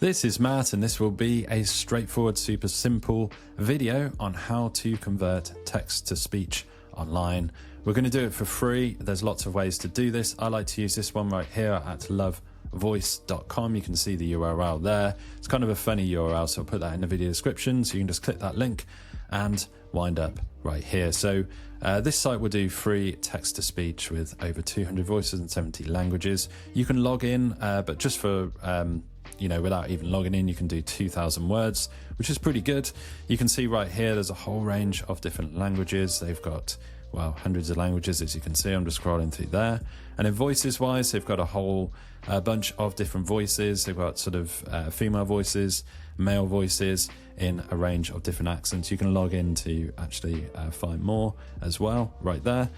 This is Matt, and this will be a straightforward, super simple video on how to convert text to speech online. We're going to do it for free. There's lots of ways to do this. I like to use this one right here at lovevoice.com. You can see the URL there. It's kind of a funny URL, so I'll put that in the video description. So you can just click that link and wind up right here. So this site will do free text to speech with over 200 voices and 70 languages. You can log in, but just for without even logging in, you can do 2,000 words, which is pretty good. You can see right here, there's a whole range of different languages. They've got, well, hundreds of languages, as you can see. I'm just scrolling through there. And in voices wise, they've got a whole bunch of different voices. They've got sort of female voices, male voices in a range of different accents. You can log in to actually find more as well right there.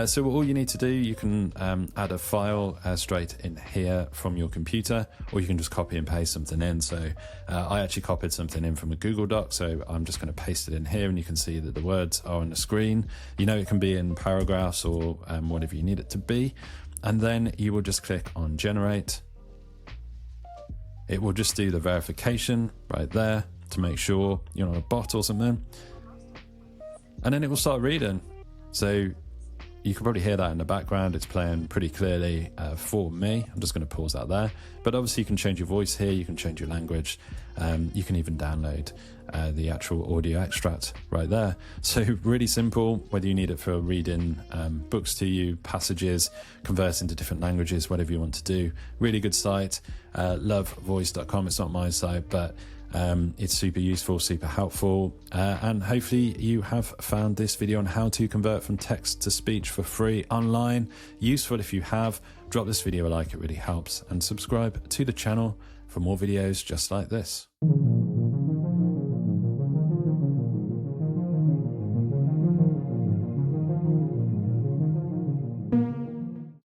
So all you need to do, you can add a file straight in here from your computer, or you can just copy and paste something in. So I actually copied something in from a Google Doc, so I'm just going to paste it in here, and you can see that the words are on the screen. It can be in paragraphs or whatever you need it to be. And then you will just click on generate. It will just do the verification right there to make sure you're not a bot or something. And then it will start reading. So you can probably hear that in the background. It's playing pretty clearly for me. I'm just going to pause that there. But obviously you can change your voice here. You can change your language. You can even download the actual audio extract right there. So really simple, whether you need it for reading books to you, passages, converting to different languages, whatever you want to do. Really good site, lovevoice.com. It's not my site, but it's super useful, super helpful, and hopefully you have found this video on how to convert from text to speech for free online useful. If you have, drop this video a like, it really helps, and subscribe to the channel for more videos just like this.